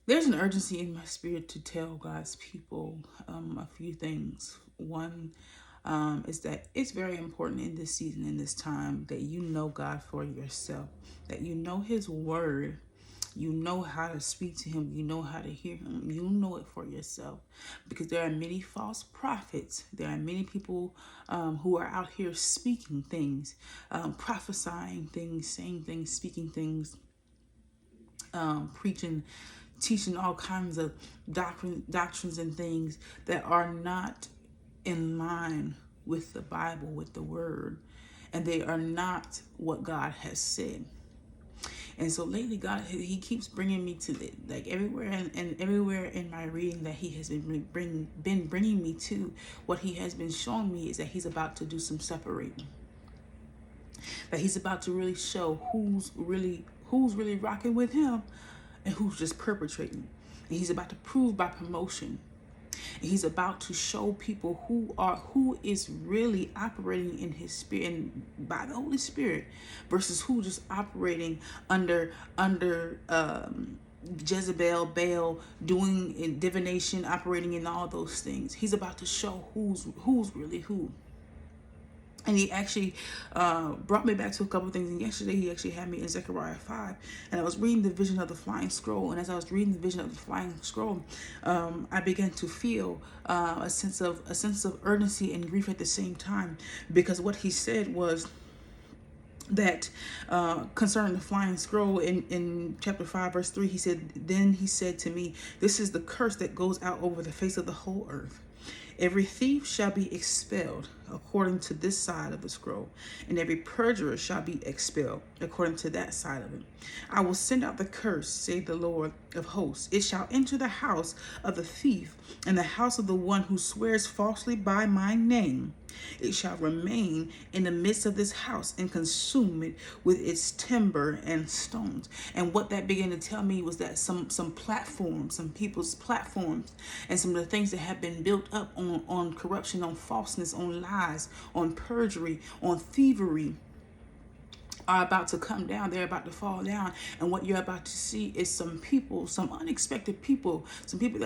There's an urgency in my spirit to tell God's people a few things. One is that it's very important in this season, in this time, that you know God for yourself, that you know His Word, you know how to speak to Him, you know how to hear Him, you know it for yourself. Because there are many false prophets, there are many people who are out here speaking things, prophesying things, saying things, speaking things, preaching, teaching all kinds of doctrines and things that are not in line with the Bible, with the Word, and they are not what God has said. And so lately, God, He keeps bringing me to like everywhere and everywhere in my reading that He has been bringing me to. What He has been showing me is that He's about to do some separating. That He's about to really show who's really rocking with Him, and who's just perpetrating. And He's about to prove by promotion. And He's about to show people who is really operating in His spirit and by the Holy Spirit, versus who just operating under Jezebel, Baal, doing in divination, operating in all those things. He's about to show who's really who. And He actually brought me back to a couple of things. And yesterday He actually had me in Zechariah 5. And I was reading the vision of the flying scroll. And as I was reading the vision of the flying scroll, I began to feel a sense of urgency and grief at the same time. Because what He said was that concerning the flying scroll in chapter 5 verse 3, He said, then He said to me, this is the curse that goes out over the face of the whole earth. Every thief shall be expelled according to this side of the scroll, and every perjurer shall be expelled according to that side of it. I will send out the curse, saith the Lord of hosts. It shall enter the house of the thief and the house of the one who swears falsely by my name. It shall remain in the midst of this house and consume it with its timber and stones. And what that began to tell me was that some platforms, some people's platforms, and some of the things that have been built up on corruption, on falseness, on lies, on perjury, on thievery, are about to come down. They're about to fall down. And what you're about to see is some people, some unexpected people, some people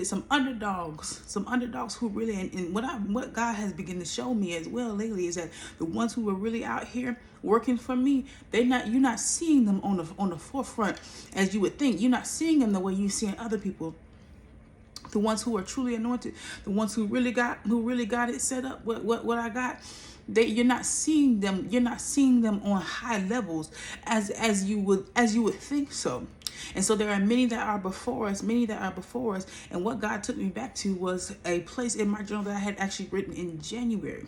some underdogs who really, and what God has begun to show me as well lately is that the ones who are really out here working for me, you're not seeing them on the forefront as you would think. You're not seeing them the way you see other people. The ones who are truly anointed, the ones who really got it set up. What I got, you're not seeing them. You're not seeing them on high levels as you would think so. And so there are many that are before us, And what God took me back to was a place in my journal that I had actually written in January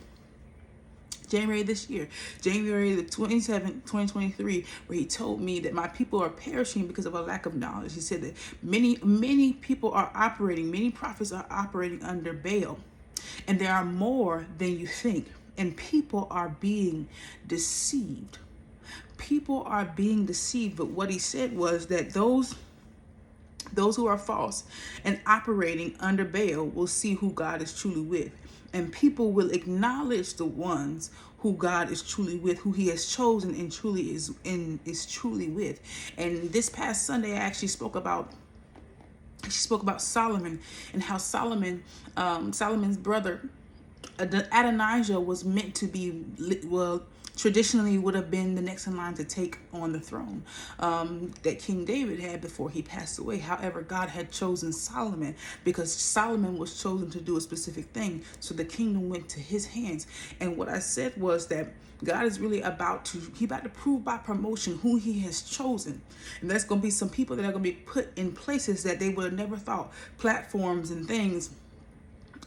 this year, January the 27th, 2023, where He told me that my people are perishing because of a lack of knowledge. He said that many people are operating, many prophets are operating under Baal, and there are more than you think, and people are being deceived. People are being deceived, but what He said was that those who are false and operating under Baal will see who God is truly with. And people will acknowledge the ones who God is truly with, who He has chosen and is truly with. And this past Sunday, I actually spoke about Solomon, and how Solomon's brother Adonijah was meant to be, traditionally would have been the next in line to take on the throne that King David had before he passed away. However, God had chosen Solomon because Solomon was chosen to do a specific thing. So the kingdom went to his hands. And what I said was that God is really about to prove by promotion who He has chosen. And there's going to be some people that are going to be put in places that they would have never thought, platforms and things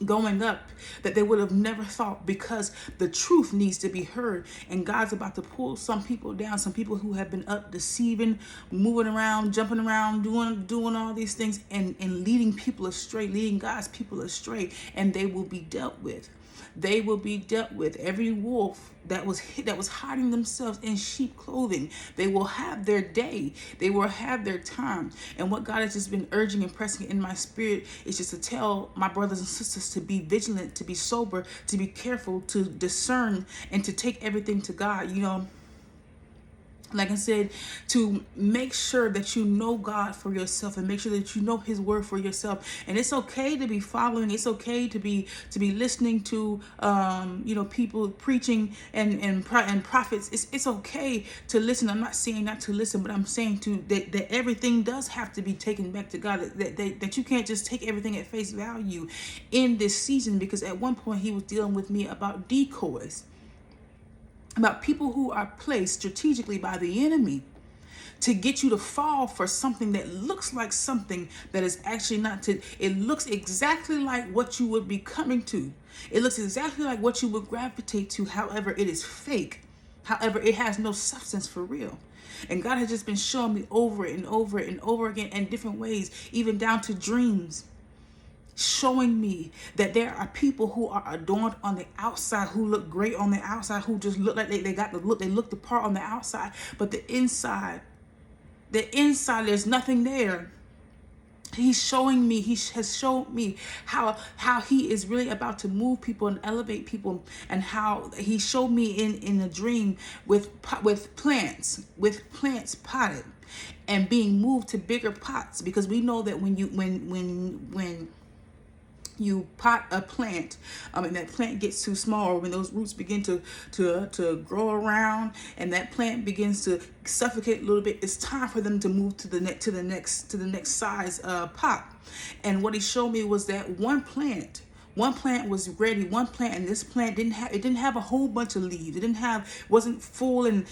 going up that they would have never thought, because the truth needs to be heard. And God's about to pull some people down, some people who have been up deceiving, moving around, jumping around, doing all these things, and leading people astray, leading God's people astray, and they will be dealt with. They will be dealt with. Every wolf that was hiding themselves in sheep clothing, they will have their day. They will have their time. And what God has just been urging and pressing in my spirit is just to tell my brothers and sisters to be vigilant, to be sober, to be careful, to discern, and to take everything to God. Like I said, to make sure that you know God for yourself and make sure that you know his word for yourself. And it's okay to be following. It's okay to be listening to people preaching and prophets. It's okay to listen. I'm not saying not to listen, but I'm saying that everything does have to be taken back to God. That you can't just take everything at face value in this season, because at one point he was dealing with me about decoys, about people who are placed strategically by the enemy to get you to fall for something that looks like something that is actually not. It looks exactly like what you would be coming to. It looks exactly like what you would gravitate to. However, it is fake. However, it has no substance for real. And God has just been showing me over and over and over again in different ways, even down to dreams, showing me that there are people who are adorned on the outside, who look great on the outside, who just look like they got the look, they look the part on the outside, but the inside, there's nothing there. He has showed me how he is really about to move people and elevate people, and how he showed me in a dream with plants potted and being moved to bigger pots, because we know that when you pot a plant, and that plant gets too small, or when those roots begin to grow around and that plant begins to suffocate a little bit, it's time for them to move to the next size pot. And what he showed me was that one plant was ready. And this plant didn't have a whole bunch of leaves. Wasn't full and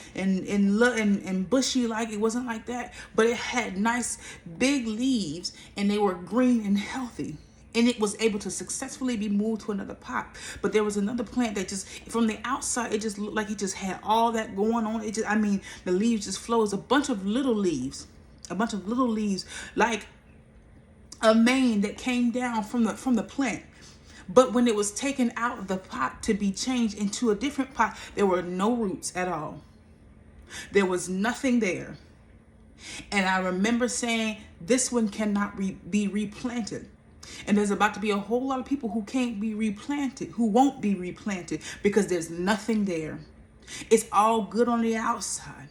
bushy, like it wasn't like that, but it had nice big leaves, and they were green and healthy. And it was able to successfully be moved to another pot. But there was another plant that just, from the outside, it just looked like it just had all that going on. The leaves just flows, a bunch of little leaves, like a mane that came down from the plant. But when it was taken out of the pot to be changed into a different pot, there were no roots at all. There was nothing there. And I remember saying, this one cannot be replanted. And there's about to be a whole lot of people who can't be replanted, who won't be replanted, because there's nothing there. It's all good on the outside.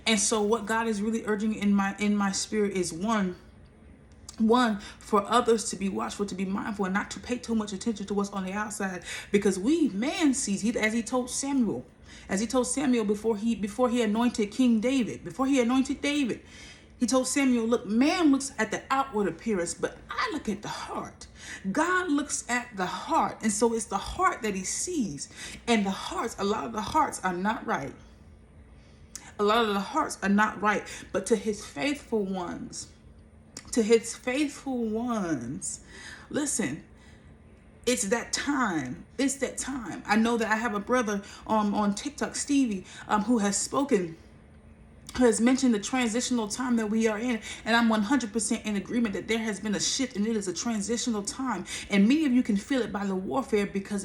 And so what God is really urging in my spirit is one, for others to be watchful, to be mindful, and not to pay too much attention to what's on the outside, because man sees, as he told Samuel before he anointed King David, he told Samuel, look, man looks at the outward appearance, but I look at the heart. God looks at the heart. And so it's the heart that he sees. And a lot of the hearts are not right. But to his faithful ones, listen, it's that time. I know that I have a brother on TikTok, Stevie, who has mentioned the transitional time that we are in, and I'm 100% in agreement that there has been a shift, and it is a transitional time. And many of you can feel it by the warfare, because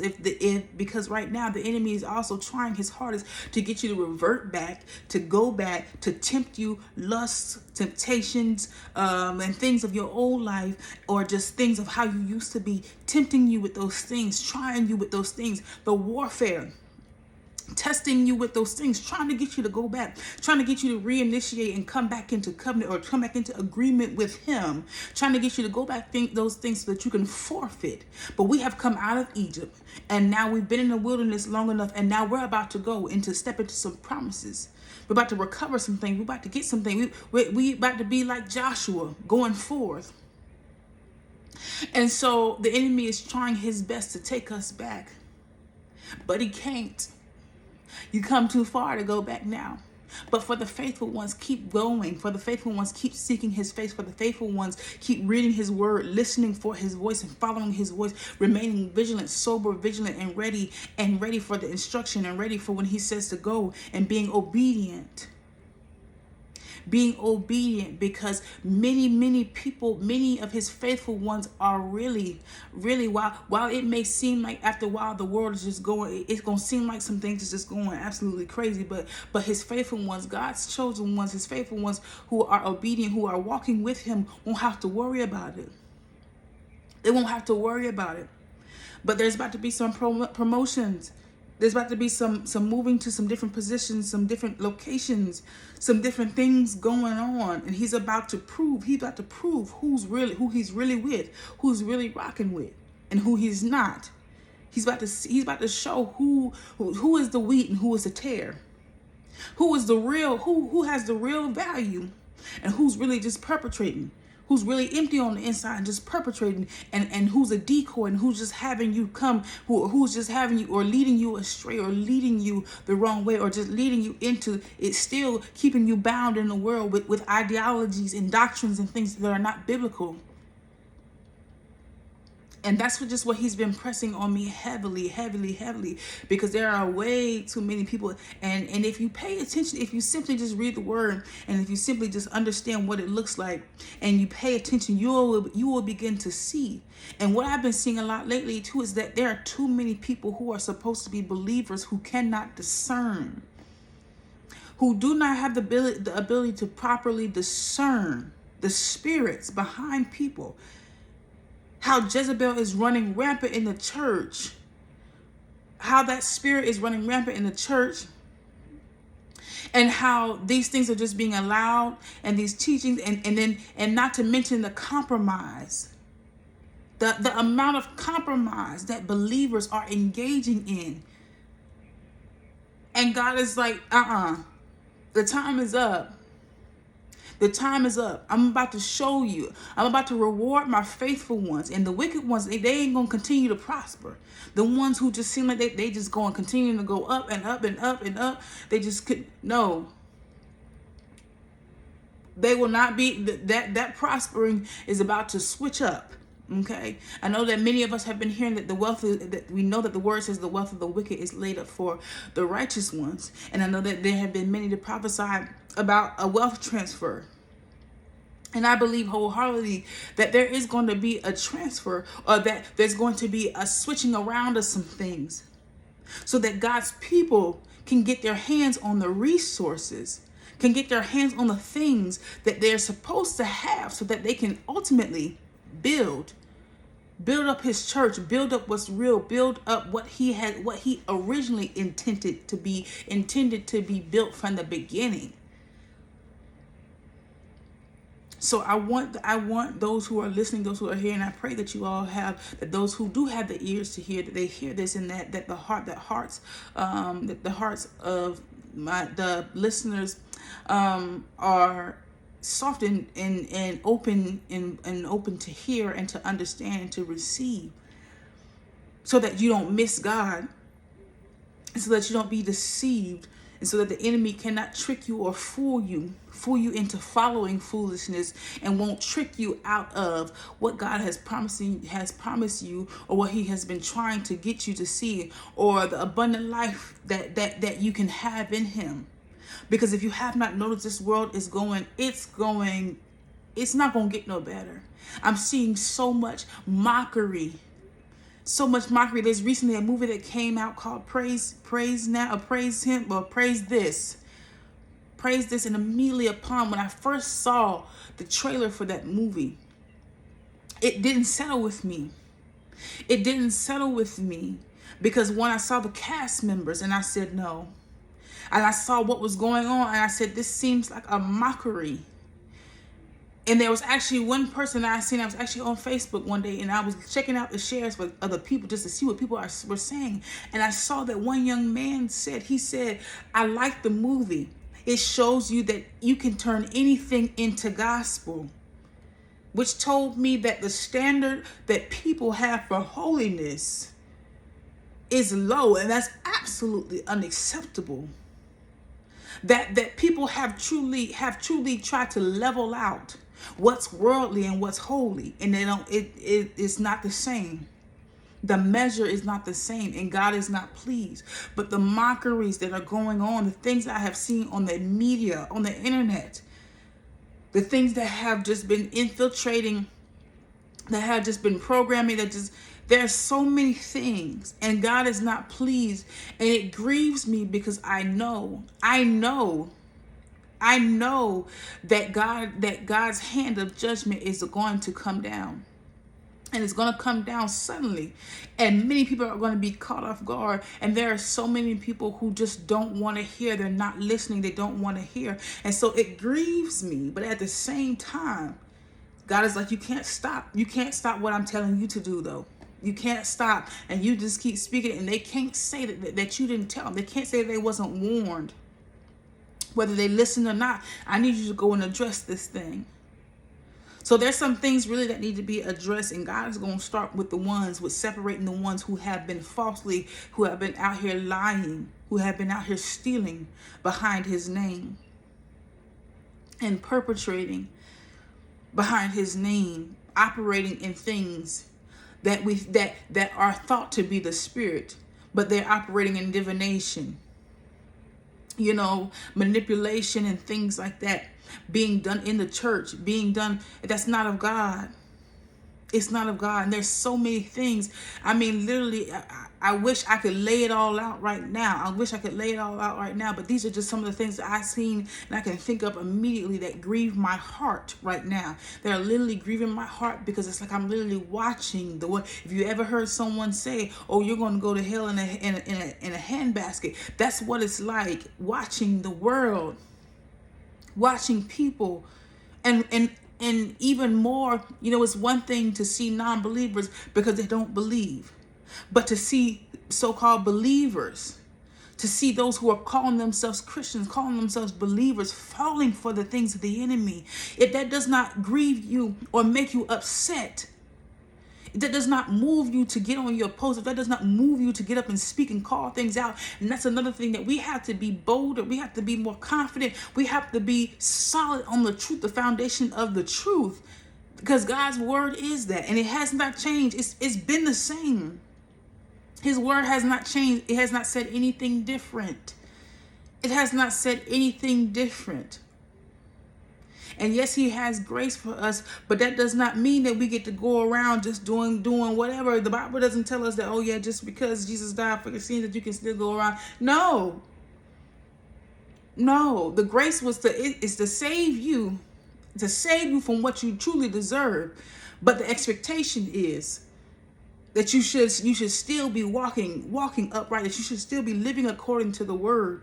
because right now the enemy is also trying his hardest to get you to revert back, to go back, to tempt you, lusts, temptations, and things of your old life, or just things of how you used to be, tempting you with those things, trying you with those things, the warfare, testing you with those things, trying to get you to go back, trying to get you to reinitiate and come back into covenant, or come back into agreement with him, trying to get you to go back, think those things so that you can forfeit. But we have come out of Egypt, and now we've been in the wilderness long enough, and now we're about to step into some promises. We're about to recover some things. We're about to get some things. We about to be like Joshua going forth. And so the enemy is trying his best to take us back, but he can't. You come too far to go back now. But for the faithful ones, keep going. For the faithful ones, keep seeking his face. For the faithful ones, keep reading his word, listening for his voice and following his voice, remaining vigilant, sober, vigilant, and ready for the instruction, and ready for when he says to go, and being obedient. Because many people, many of his faithful ones are really, while it may seem like after a while the world is just going, it's going to seem like some things is just going absolutely crazy, but his faithful ones, God's chosen ones, his faithful ones who are obedient, who are walking with him, won't have to worry about it. They won't have to worry about it. But there's about to be some promotions. There's about to be some moving to some different positions, some different locations, some different things going on. And he's about to prove who he's really with, who's really rocking with, and who he's not. He's about to show who is the wheat and who is the tare. Who is the real, who has the real value, and who's really just perpetrating. Who's really empty on the inside and just perpetrating, and who's a decoy, and who's just having you come, who's just having you or leading you astray, or leading you the wrong way, or just leading you into it, still keeping you bound in the world with ideologies and doctrines and things that are not biblical. And that's just what he's been pressing on me heavily, because there are way too many people. And if you pay attention, if you simply just read the word, and if you simply just understand what it looks like, and you pay attention, you will begin to see. And what I've been seeing a lot lately too is that there are too many people who are supposed to be believers who cannot discern, who do not have the ability to properly discern the spirits behind people. How Jezebel is running rampant in the church, how that spirit is running rampant in the church, and how these things are just being allowed, and these teachings, and not to mention the compromise, the amount of compromise that believers are engaging in. And God is like, the time is up. The time is up. I'm about to show you. I'm about to reward my faithful ones. And the wicked ones, they ain't going to continue to prosper. The ones who just seem like they just going to continue to go up and up and up and up. They just could, no. They will not be, that prospering is about to switch up. Okay, I know that many of us have been hearing that we know that the word says the wealth of the wicked is laid up for the righteous ones. And I know that there have been many to prophesy about a wealth transfer. And I believe wholeheartedly that there is going to be a transfer, or that there's going to be a switching around of some things, so that God's people can get their hands on the resources, can get their hands on the things that they're supposed to have, so that they can ultimately build up his church, build up what's real, build up what he originally intended to be built from the beginning. So I want those who are listening, those who are here, and I pray that you all have, that those who do have the ears to hear, that they hear this, and that the hearts of the listeners are soft and open and open to hear and to understand and to receive, so that you don't miss God, and so that you don't be deceived, and so that the enemy cannot trick you or fool you into following foolishness, and won't trick you out of what God has promised you, or what he has been trying to get you to see, or the abundant life that you can have in him. Because if you have not noticed, this world is it's not going to get no better. I'm seeing so much mockery. There's recently a movie that came out called Praise Now, or Praise Him, or Praise This. And immediately upon, when I first saw the trailer for that movie, it didn't settle with me. Because when I saw the cast members, and I said no. And I saw what was going on, and I said, this seems like a mockery. And there was actually one person that I was actually on Facebook one day, and I was checking out the shares for other people just to see what people were saying. And I saw that one young man said, I like the movie. It shows you that you can turn anything into gospel, which told me that the standard that people have for holiness is low, and that's absolutely unacceptable. That people have truly tried to level out what's worldly and what's holy, and it's not the same. The measure is not the same, and God is not pleased. But the mockeries that are going on, the things I have seen on the media, on the internet, the things that have just been infiltrating, that have just been programming, there's so many things, and God is not pleased, and it grieves me, because I know that God's hand of judgment is going to come down. And it's going to come down suddenly, and many people are going to be caught off guard. And there are so many people who just don't want to hear. They're not listening. They don't want to hear. And so it grieves me. But at the same time, God is like, you can't stop. You can't stop what I'm telling you to do, though. You can't stop. And you just keep speaking. And they can't say that you didn't tell them. They can't say they wasn't warned. Whether they listen or not, I need you to go and address this thing. So there's some things really that need to be addressed, and God is going to start with separating the ones who have been falsely, who have been out here lying, who have been out here stealing behind his name and perpetrating behind his name, operating in things that that are thought to be the spirit, but they're operating in divination, manipulation and things like that. Being done in the church, that's not of God. It's not of God. And there's so many things. I mean, literally, I wish I could lay it all out right now. But these are just some of the things that I've seen and I can think of immediately that grieve my heart right now. They're literally grieving my heart because it's like I'm literally watching the one. If you ever heard someone say, "Oh, you're going to go to hell in a handbasket," that's what it's like watching the world. Watching people, and even more, it's one thing to see non-believers because they don't believe, but to see so-called believers, to see those who are calling themselves Christians, calling themselves believers, falling for the things of the enemy. If that does not grieve you or make you upset, if that does not move you to get on your post, if that does not move you to get up and speak and call things out, and that's another thing that we have to be bolder, we have to be more confident, we have to be solid on the truth, the foundation of the truth, because God's word is that, and it has not changed. It's been the same. His word has not changed. It has not said anything different. It has not said anything different. And yes, he has grace for us, but that does not mean that we get to go around just doing whatever. The Bible doesn't tell us that, oh yeah, just because Jesus died for your sins that you can still go around. No, the grace is to save you from what you truly deserve. But the expectation is that you should still be walking upright, that you should still be living according to the word.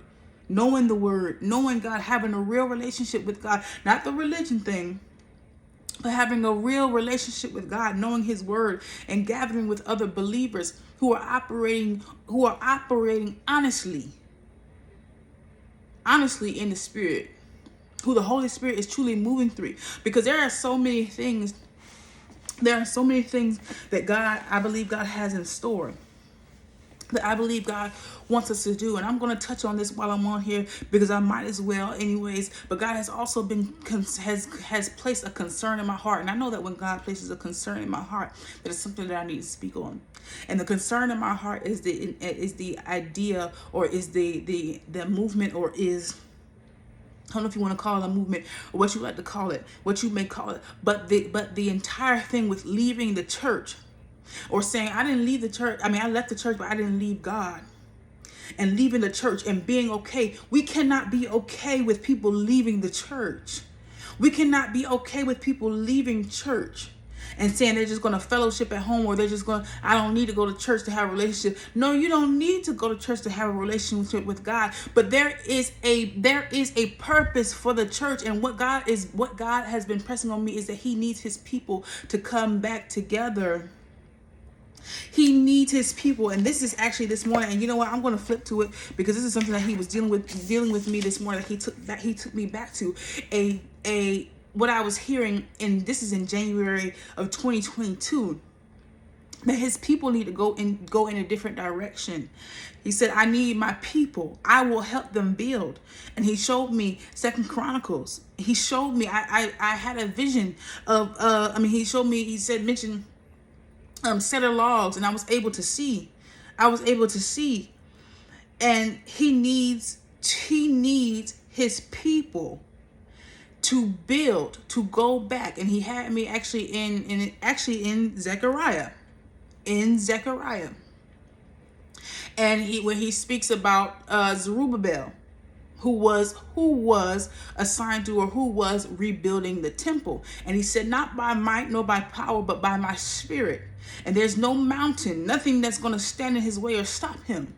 Knowing the word, knowing God, having a real relationship with God, not the religion thing, but having a real relationship with God, knowing his word, and gathering with other believers who are operating honestly in the spirit, who the Holy Spirit is truly moving through. Because there are so many things that I believe God has in store, that I believe God wants us to do. And I'm going to touch on this while I'm on here because I might as well anyways. But God has also has placed a concern in my heart. And I know that when God places a concern in my heart, that is something that I need to speak on. And the concern in my heart is the idea, or is the movement, or is, I don't know if you want to call it a movement or what you like to call it, what you may call it, but the entire thing with leaving the church, or saying, I didn't leave the church. I mean, I left the church, but I didn't leave God. And leaving the church and being okay. We cannot be okay with people leaving the church. We cannot be okay with people leaving church and saying they're just going to fellowship at home, or they're just going, I don't need to go to church to have a relationship. No, you don't need to go to church to have a relationship with God. But there is a purpose for the church. And what God has been pressing on me is that he needs his people to come back together. He needs his people. And this is actually this morning, and you know what, I'm going to flip to it, because this is something that he was dealing with me this morning, that he took me back to what I was hearing, and this is in January of 2022, that his people need to go in a different direction. He said, I need my people. I will help them build. And he showed me 2 Chronicles. He showed me, I had a vision of, he showed me, mention cedar logs, and I was able to see. And he needs his people to build, to go back. And he had me actually in Zechariah. And when he speaks about Zerubbabel, who was assigned to, or who was rebuilding the temple. And he said, not by might nor by power, but by my spirit. And there's no mountain, nothing that's going to stand in his way or stop him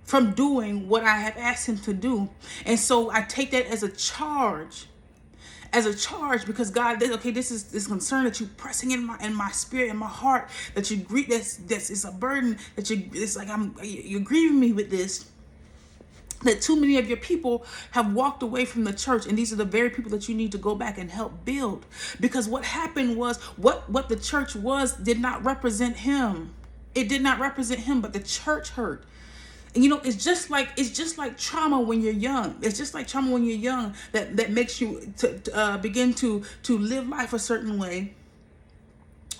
from doing what I have asked him to do. And so I take that as a charge, because God, okay, this is this concern that you pressing in my spirit, in my heart, that you grieve, that's it's a burden that it's like you're grieving me with this, that too many of your people have walked away from the church, and these are the very people that you need to go back and help build. Because what happened was, what the church was did not represent him. It did not represent him, but the church hurt. And it's just like trauma when you're young. It's just like trauma when you're young that makes you to begin to live life a certain way,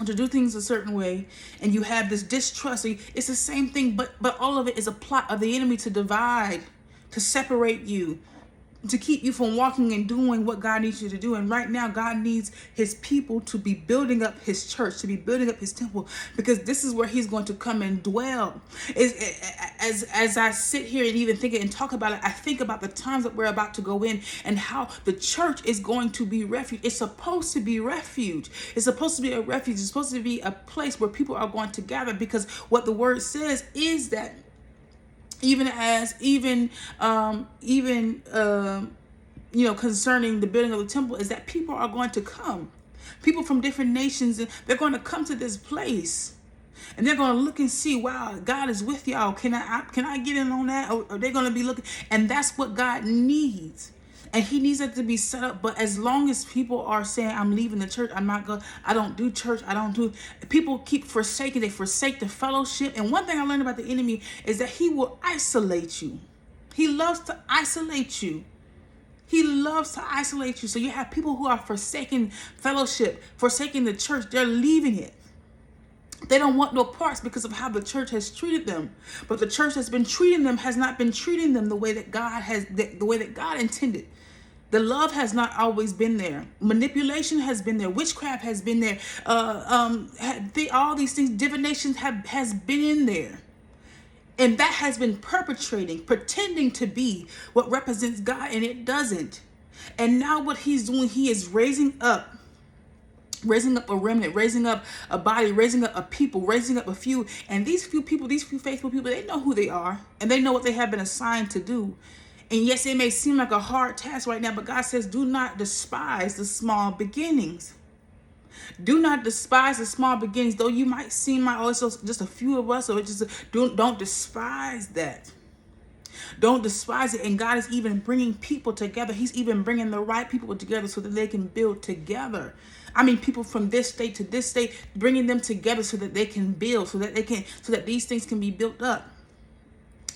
to do things a certain way, and you have this distrust. It's the same thing, but all of it is a plot of the enemy to divide, to separate you, to keep you from walking and doing what God needs you to do. And right now, God needs his people to be building up his church, to be building up his temple, because this is where he's going to come and dwell. As I sit here and even think and talk about it, I think about the times that we're about to go in, and how the church is going to be refuge. It's supposed to be refuge. It's supposed to be a refuge. It's supposed to be a place where people are going to gather, because what the word says is that concerning the building of the temple, is that people are going to come. People from different nations, and they're going to come to this place, and they're going to look and see, wow, God is with y'all. Can I get in on that? Or are they going to be looking? And that's what God needs. And he needs it to be set up. But as long as people are saying, I'm leaving the church, I don't do church, people keep forsaking, they forsake the fellowship. And one thing I learned about the enemy is that he will isolate you. He loves to isolate you. So you have people who are forsaking fellowship, forsaking the church. They're leaving it. They don't want no parts because of how the church has treated them. But the church that's been treating them has not been treating them the way that God intended. The love has not always been there. Manipulation has been there. Witchcraft has been there. All these things, divination has been in there. And that has been pretending to be what represents God, and it doesn't. And now what he's doing, he is raising up a remnant, raising up a body, raising up a people, raising up a few. And these few people, these few faithful people, they know who they are, and they know what they have been assigned to do. And yes, it may seem like a hard task right now, but God says, do not despise the small beginnings. Do not despise the small beginnings. Though you might seem like, oh, it's just a few of us, or it's just don't despise that. Don't despise it. And God is even bringing people together. He's even bringing the right people together so that they can build together. I mean, people from this state to this state, bringing them together so that they can build, so that these things can be built up.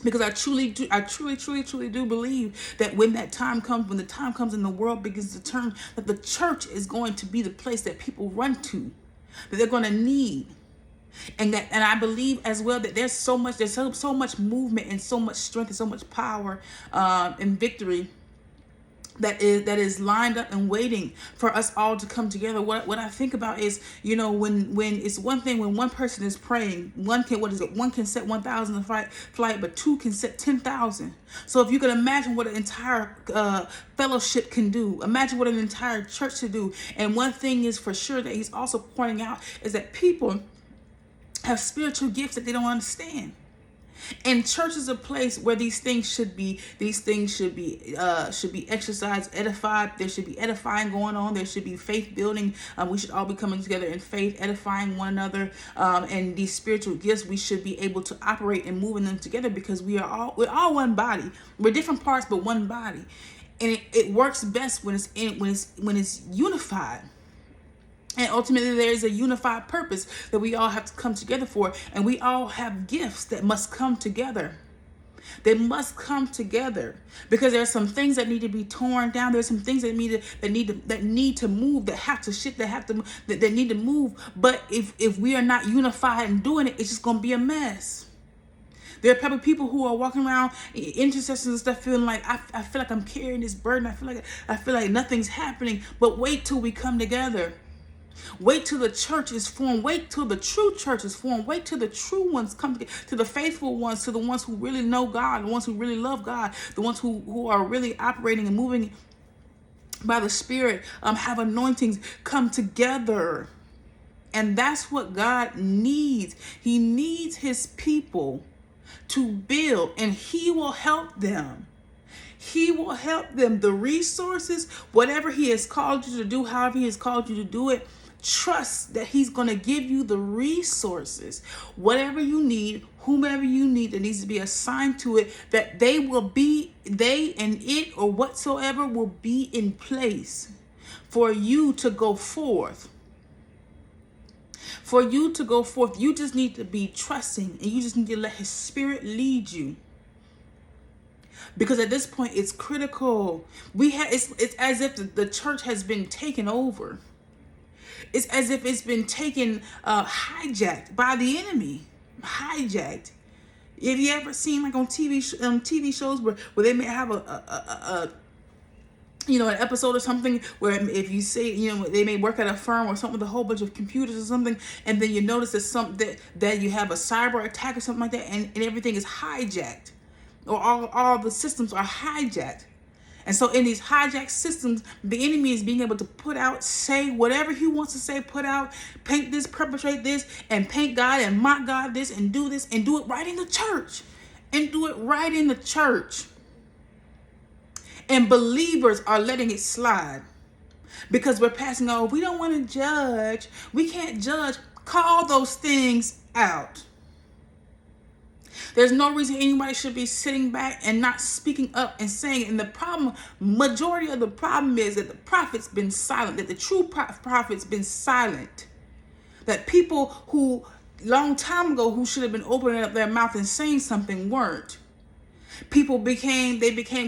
Because I truly do believe that when the time comes and the world begins to turn, that the church is going to be the place that people run to, that they're going to need. And I believe as well that there's so much movement and so much strength and so much power and victory that is lined up and waiting for us all to come together. What I think about is, when it's one thing when one person is praying, one can set 1,000 to flight, but two can set 10,000. So if you can imagine what an entire fellowship can do, imagine what an entire church can do. And one thing is for sure that he's also pointing out is that people have spiritual gifts that they don't understand. And church is a place where these things should be exercised, edified. There should be edifying going on. There should be faith building. We should all be coming together in faith, edifying one another. And these spiritual gifts, we should be able to operate and move in them together, because we're all one body. We're different parts, but one body. And it works best when it's unified. And ultimately, there is a unified purpose that we all have to come together for. And we all have gifts that must come together. They must come together, because there are some things that need to be torn down. There's some things that need to move, that have to shift, that need to move. But if we are not unified and doing it, it's just going to be a mess. There are probably people who are walking around, intercessors and stuff, feeling like, I feel like I'm carrying this burden. I feel like nothing's happening. But wait till we come together. Wait till the church is formed. Wait till the true church is formed. Wait till the true ones come together, to the faithful ones, to the ones who really know God, the ones who really love God, the ones who are really operating and moving by the Spirit, have anointings come together. And that's what God needs. He needs his people to build, and he will help them. He will help them. The resources, whatever he has called you to do, however he has called you to do it, trust that he's going to give you the resources, whatever you need, whomever you need that needs to be assigned to it, that they and it or whatsoever will be in place for you to go forth. For you to go forth, you just need to be trusting, and you just need to let his Spirit lead you. Because at this point, it's critical. It's as if the church has been taken over. It's as if it's been taken, hijacked by the enemy. Hijacked. Have you ever seen, like, on TV shows where they may have an episode or something where, if you say, they may work at a firm or something with a whole bunch of computers or something, and then you notice that you have a cyber attack or something like that, and everything is hijacked, or all the systems are hijacked. And so in these hijacked systems, the enemy is being able to put out, say whatever he wants to say, put out, paint this, perpetrate this, and paint God and mock God this, and do it right in the church. And do it right in the church. And believers are letting it slide because we're passing on. We don't want to judge. We can't judge. Call those things out. There's no reason anybody should be sitting back and not speaking up and saying it. And the problem, majority of the problem is that the prophet's been silent, that the true prophet's been silent. That people who, long time ago, who should have been opening up their mouth and saying something weren't. People became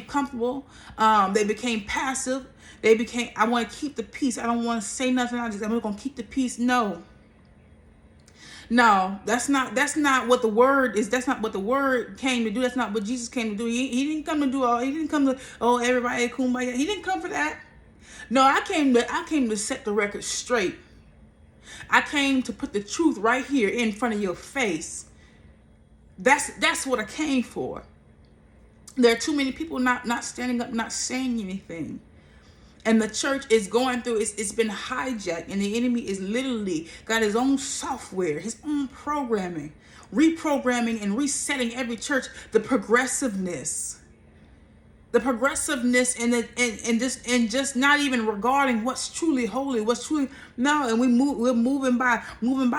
comfortable. They became passive. I want to keep the peace. I don't want to say nothing. I'm going to keep the peace. No, that's not what the word is. That's not what the word came to do. That's not what Jesus came to do. He didn't come to do all. He didn't come to, everybody kumbaya. He didn't come for that. No, I came to set the record straight. I came to put the truth right here in front of your face. That's what I came for. There are too many people not standing up, not saying anything. And the church is going through, it's been hijacked, and the enemy is literally got his own software, his own programming, reprogramming and resetting every church. The progressiveness and just not even regarding what's truly holy, and we're moving by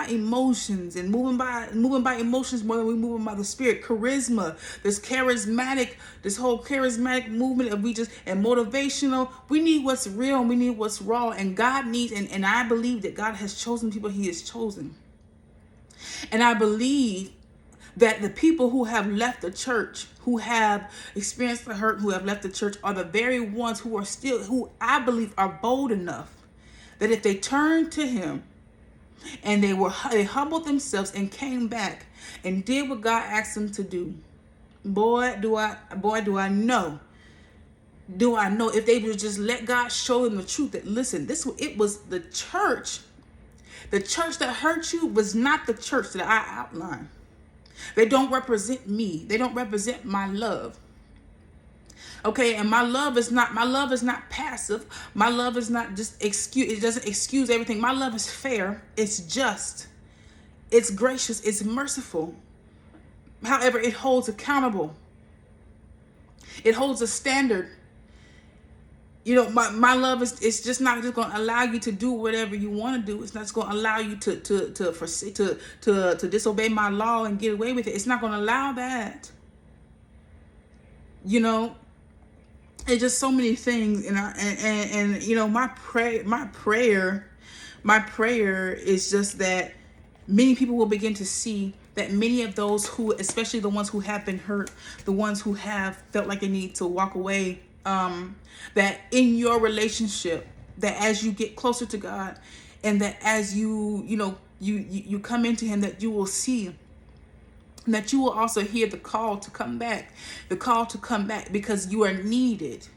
emotions, and moving by emotions more than we're moving by the Spirit. Charisma, this whole charismatic movement of and motivational. We need what's real and we need what's raw, and God needs, and I believe that God has chosen people he has chosen. And I believe that the people who have left the church, who have experienced the hurt, who have left the church, are the very ones who I believe are bold enough that if they turned to him and they humbled themselves and came back and did what God asked them to do, boy, do I know if they would just let God show them the truth, that listen, it was the church that hurt you was not the church that I outlined. They don't represent me. They don't represent my love. Okay, and my love is not passive. My love is not just it doesn't excuse everything. My love is fair. It's just. It's gracious. It's merciful. However, it holds accountable. It holds a standard. My love is just not just going to allow you to do whatever you want to do. It's not just going to allow you to disobey my law and get away with it. It's not going to allow that. It's just so many things, and my prayer is just that many people will begin to see that many of those who, especially the ones who have been hurt, the ones who have felt like they need to walk away, that in your relationship, that as you get closer to God, and that as you come into him, that you will see, that you will also hear the call to come back, because you are needed.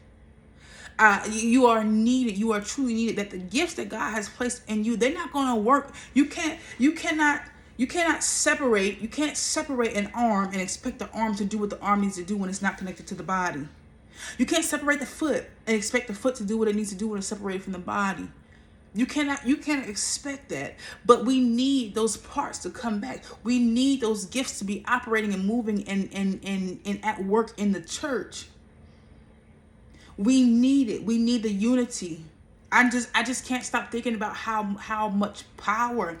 You are needed. You are truly needed. That the gifts that God has placed in you, they're not going to work. You cannot separate. You can't separate an arm and expect the arm to do what the arm needs to do when it's not connected to the body. You can't separate the foot and expect the foot to do what it needs to do when it's separated from the body. You can't expect that. But we need those parts to come back. We need those gifts to be operating and moving and at work in the church. We need it. We need the unity. I just can't stop thinking about how much power,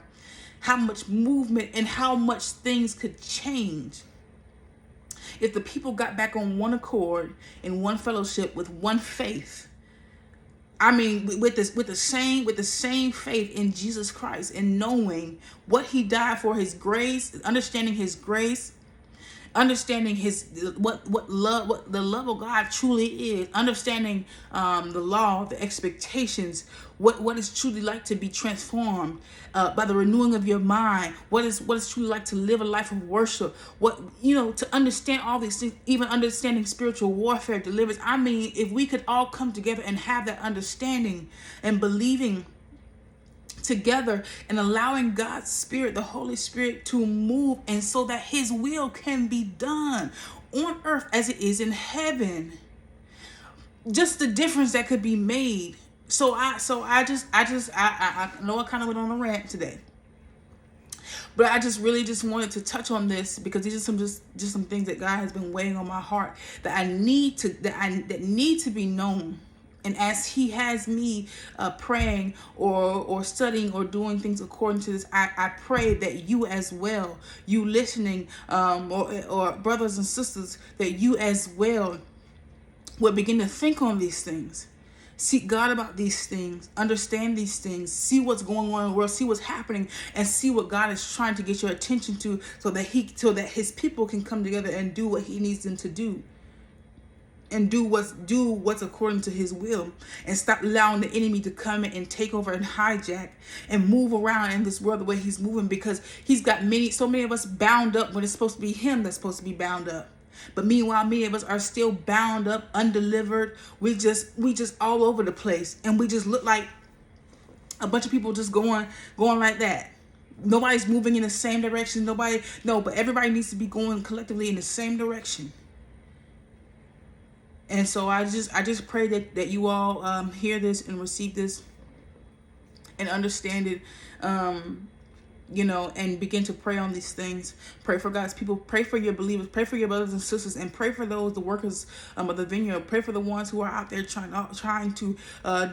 how much movement, and how much things could change if the people got back on one accord, in one fellowship, with one faith. I mean, with the same faith in Jesus Christ, and knowing what He died for, His grace, understanding His grace, understanding what the love of God truly is, understanding the law, the expectations, what it's truly like to be transformed by the renewing of your mind, what it's truly like to live a life of worship, to understand all these things, even understanding spiritual warfare, deliverance. I mean, if we could all come together and have that understanding and believing together and allowing God's Spirit, the Holy Spirit, to move, and so that His will can be done on earth as it is in heaven. Just the difference that could be made. So I know I kind of went on a rant today, but I just really wanted to touch on this because these are some things that God has been weighing on my heart that need to be known. And as He has me praying or studying or doing things according to this, I pray that you as well, you listening, or brothers and sisters, that you as well will begin to think on these things. Seek God about these things, understand these things, see what's going on in the world, see what's happening, and see what God is trying to get your attention to, so that His people can come together and do what He needs them to do. And do what's according to His will, and stop allowing the enemy to come in and take over and hijack and move around in this world the way he's moving, because he's got so many of us bound up when it's supposed to be Him that's supposed to be bound up. But meanwhile, many of us are still bound up, undelivered. We just all over the place, and we just look like a bunch of people just going like that. Nobody's moving in the same direction. But everybody needs to be going collectively in the same direction. And so I just pray that you all hear this and receive this and understand it, and begin to pray on these things. Pray for God's people. Pray for your believers. Pray for your brothers and sisters, and pray for the workers of the vineyard. Pray for the ones who are out there trying to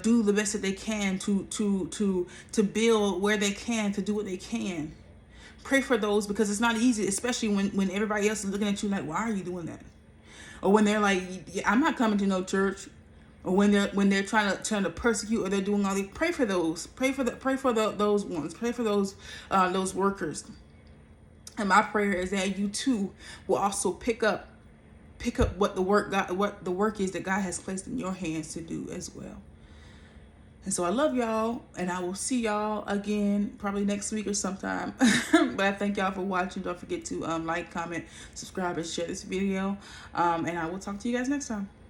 do the best that they can to build where they can, to do what they can. Pray for those, because it's not easy, especially when everybody else is looking at you like, why are you doing that? Or when they're like, I'm not coming to no church. Or when they're trying to persecute, or they're doing all these. Pray for those. Pray for those ones. Pray for those workers. And my prayer is that you too will also pick up what the work is that God has placed in your hands to do as well. And so I love y'all, and I will see y'all again probably next week or sometime. But I thank y'all for watching. Don't forget to like, comment, subscribe, and share this video. And I will talk to you guys next time.